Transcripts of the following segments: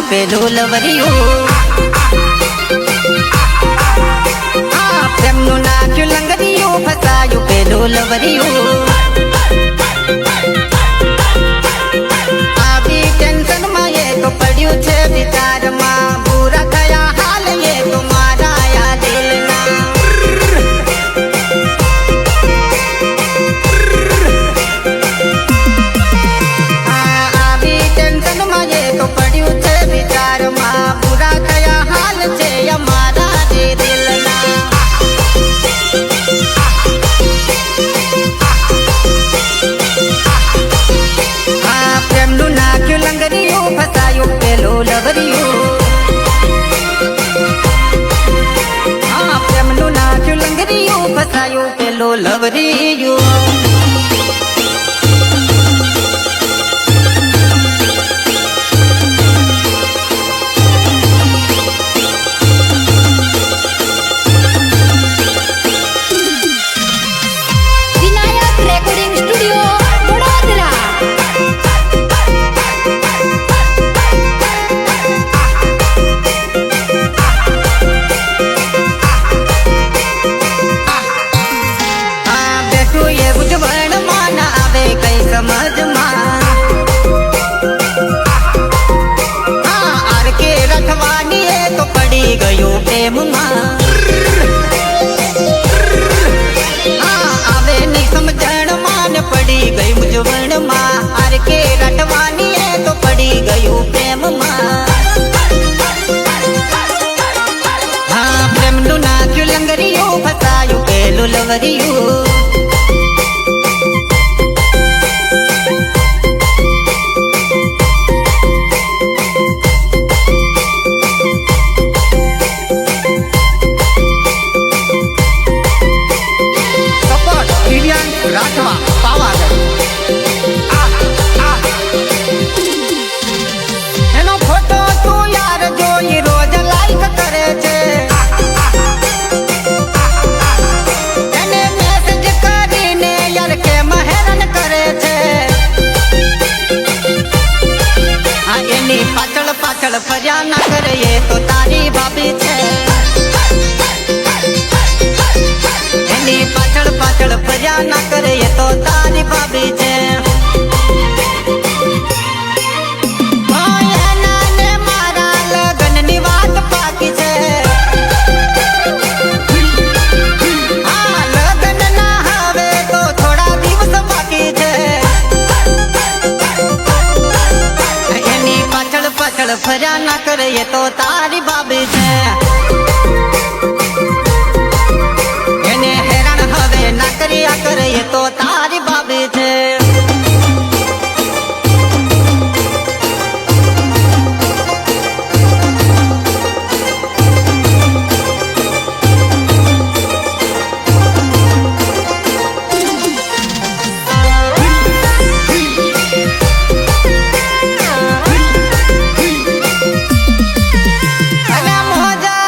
પેલું લવરિયું પ્રેમનું નાખ્યું લંગરિયું ફસાયું પેલું લવરિયું આવી ટેન્શનમાં એ તો પડ્યું છે વિચારમાં પૂરા થયા હાલ એ તો મારા યા દિલના આવી ટેન્શનમાં એ તો પડ્યું છે વિચારમાં પૂરા થયા હાલ છે અમારા જે દિલના પ્રેમનું નાખ્યું લંગરિયું ફસાયું પેલું લવરિયું પ્રેમનું નાખ્યું લંગરિયું ફસાયું પેલું લવરિયું ગયો પ્રેમમાં આવે નહીં સમજણમાં ને પડી ગઈ મૂંઝવણમાં આર કે રટવાની એ તો પડી ગયું પ્રેમમાં પ્રેમનું નાખ્યું લંગરિયું ફસાયું પેલું લવરિયું રાઠવા પાવાગઢ એનો ફોટો તું યાર જોઈ રોજ લાઈક કરે છે એને મેસેજ કરીને યાર કેમ હેરાન કરે છે એની પાછળ પાછળ ફર્યા ના કરે એ તો તારી ભાભી છે એની પાછળ પાછળ ફર્યા ના કરે એ તો તારી ભાભી છે એના ને મારા લગ્નની વાત બાકી છે લગ્ન ના હવે તો થોડા દિવસ બાકી છે એની પાછળ પાછળ ફર્યા ના કરે એ તો તારી ભાભી છે ના કર્યા કરે એ તો તારી ભાભી છે મોજા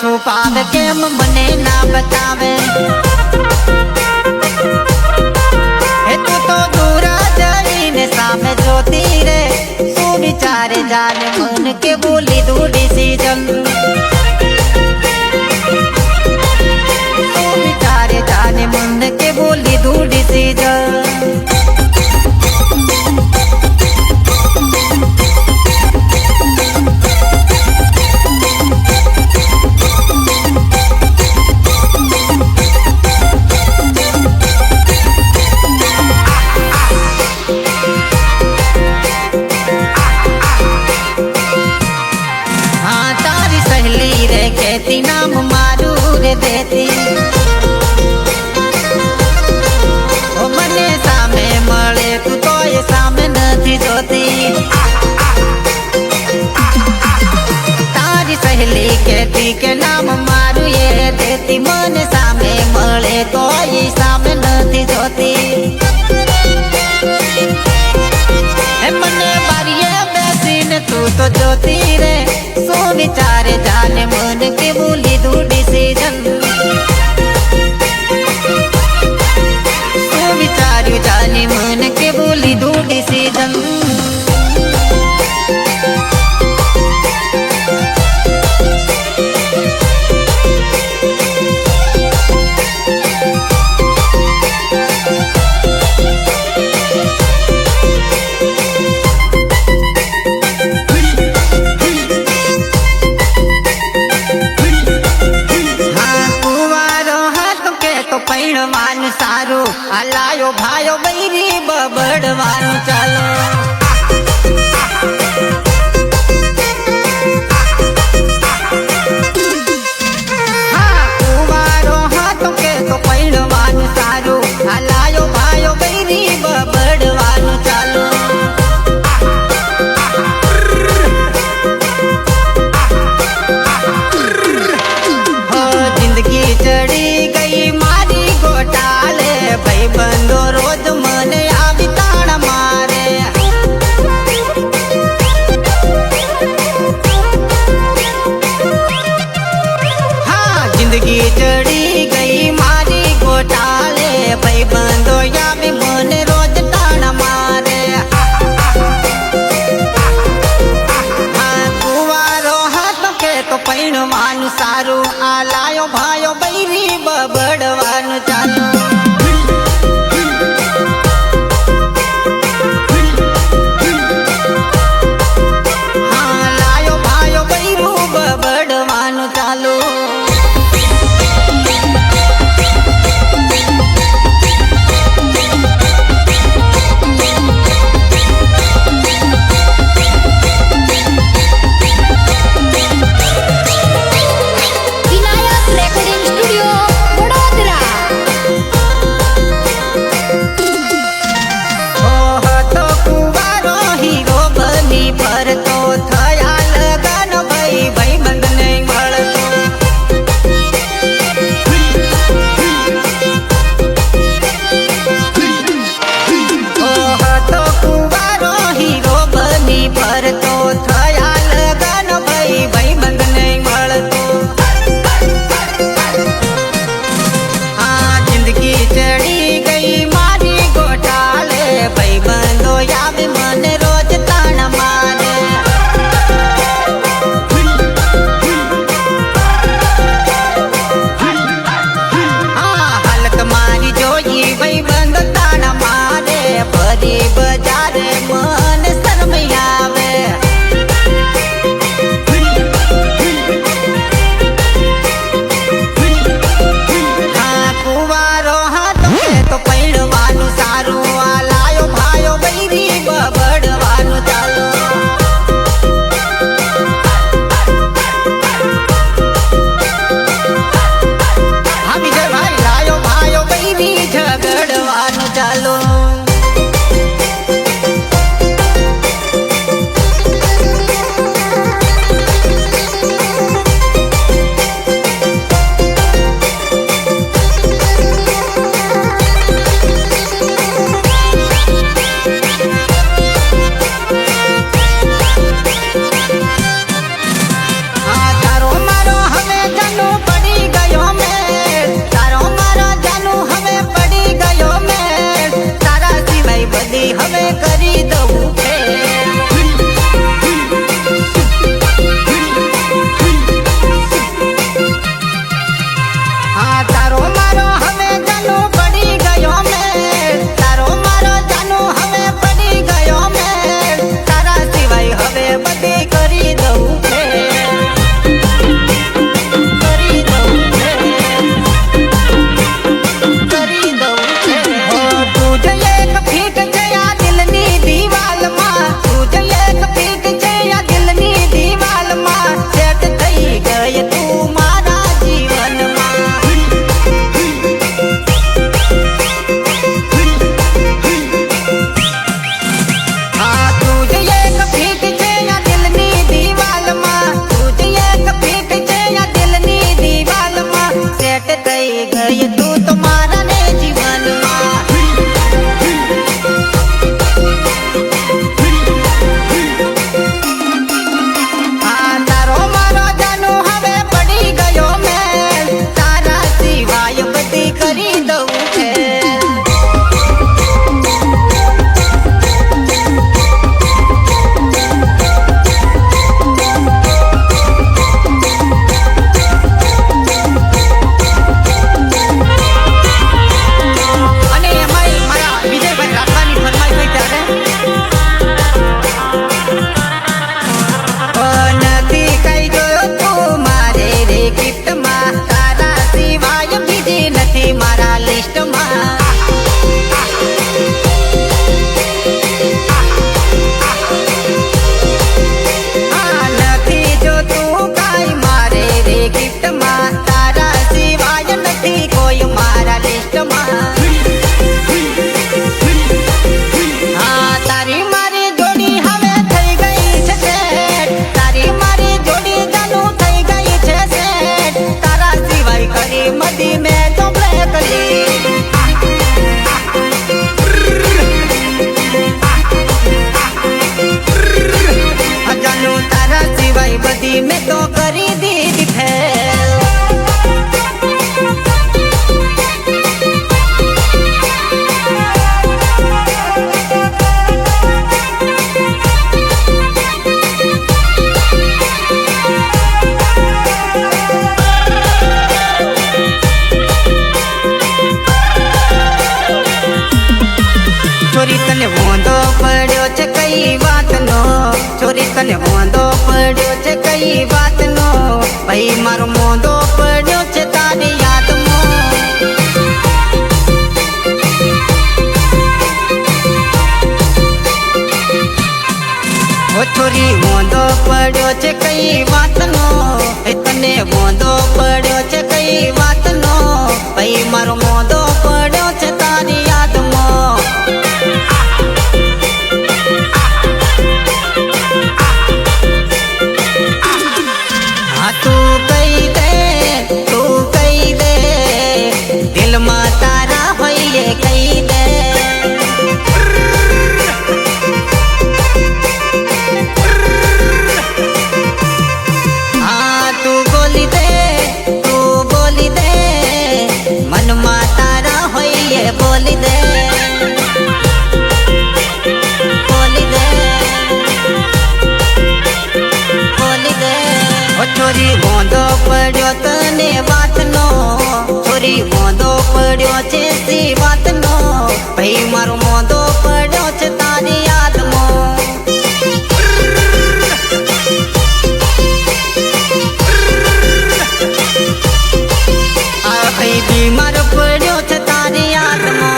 છુપાવે કેમ મને ના બતાવે હે તું તો દૂર જઈને સામે જોતી રે શું વિચારે જાને મન કે બોલી દૂર ડિસિઝન શું વિચારે જાને મન કે બોલી દૂર ડિસિઝન તારી कई बात नो छोरी तने मोंदो पड्यो छे कई बात नो भाई मारो मोंदो पड्यो छे तारी याद मो ओ छोरी मोंदो पड्यो छे कई बात नो तने मोंदो पड्यो छे कई बात नो भाई मारो मोंदो पड्यो छे तारी याद मो हाँ तू कही दे दिल में तारा होइए कही दे हाँ तू बोली दे मन में तारा होइए बोली दे छोरी मोंदो पड्यो तने बात नो छोरी मोंदो पड्यो छे सी बात नो भाई मारो मोंदो पड्यो छे तारी याद मो आ भाई बीमार पड्यो छे तारी याद मो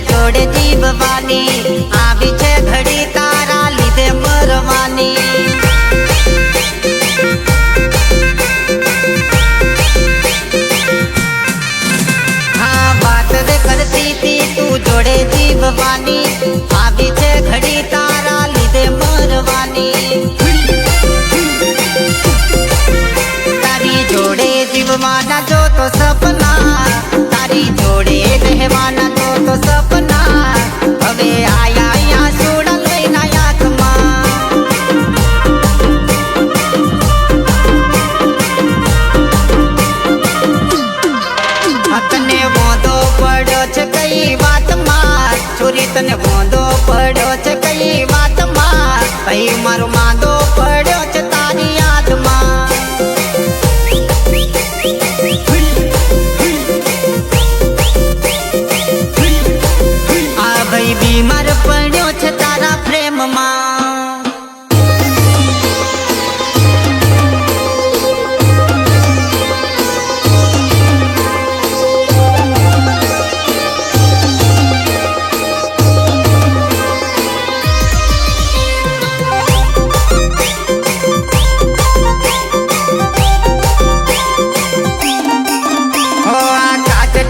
जोड़े जीव वाली आवी छे घड़ी तारा लीधे मरवानी हाँ बात रे करती थी तू जोड़े जीव वाली आवी छे घड़ी तारा लीधे मरवानी तारी जोड़े जीववाना जो तो सपना तारी जोड़े रहवाना तो सपना हवे आया या सुड़ा लेना याद तने मोंदो पड्यो छे कई बात मार छोरी तने मोंदो पड्यो छे कई बात मार भाई मारो मांदो पड्यो छे तारी याद भाई बीमार पड्यो छे तारा प्रेम मां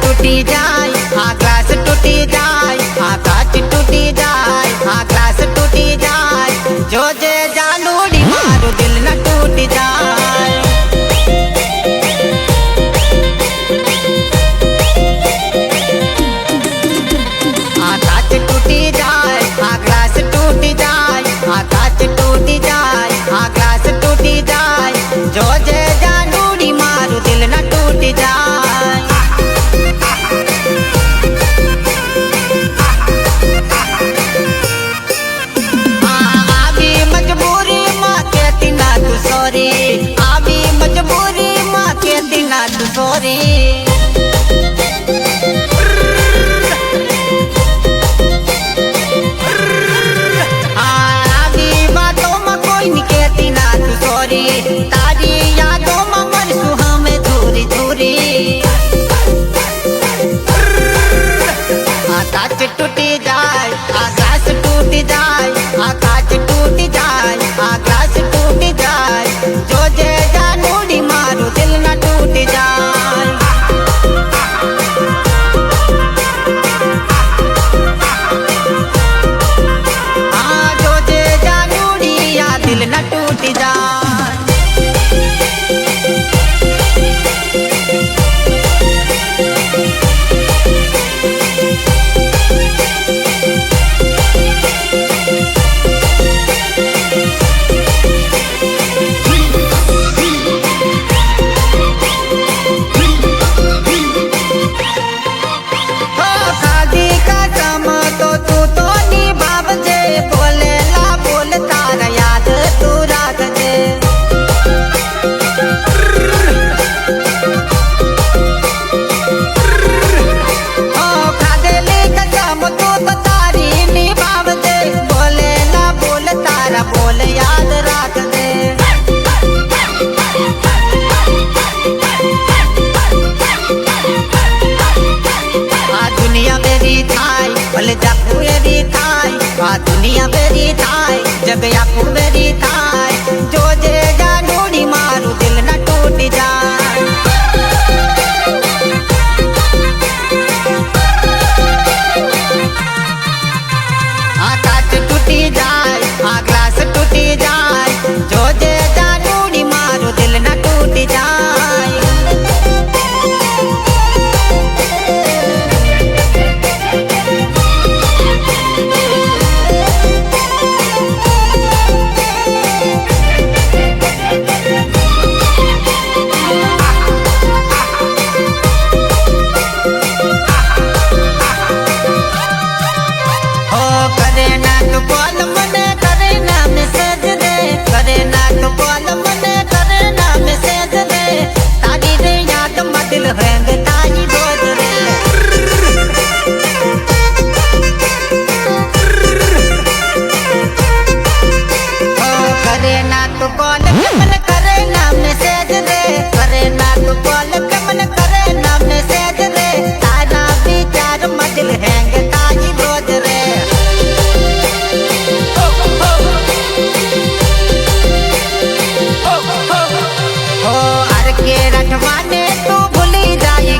टूटी जाए हाँ ग्लास टूटी जाए हाँ कांच टूटी जाए हाँ ग्लास टूटी जाए जो जे जालूड़ी मारो दिल न टूट जाए हाँ कांच टूटी जाए हाँ ग्लास टूटी जाए हाँ कांच टूटी जाए हाँ ग्लास टूटी जाए जो जे जालूड़ी मारो दिल न टूट जाए आवी मजबूरी माँ के दिना तू सोरी आवी बातों में कोई नहीं कहती ना तू सोरी तारी यादों में मरसू हमें दूरी दूरी कांच टूटी जाए आकाश टूट जाए आकाश टूट जाए आकाश टूट जाए जो जे जानूड़ी मारू दिल न टूट जाए વેરી થાય જગ આખું વેરી થાય જોજે જાનુડી મારું દિલ ના તૂટી જાય આ કાચ તૂટી જાય આ ગ્લાસ તૂટી જાય જોજે જાનુડી મારું દિલ ના તૂટી જાય दिल हैंग ताई रोज रे ओ करे ना तो कॉल कमल करे ना मैसेज रे करे ना तो कॉल कमल करे ना मैसेज रे तारा विचार में दिल हैंग ताई रोज रे ओ आर के रखवाने तू भूली जाए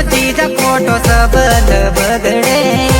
સમજી જા ખોટો સંબંધ બગડે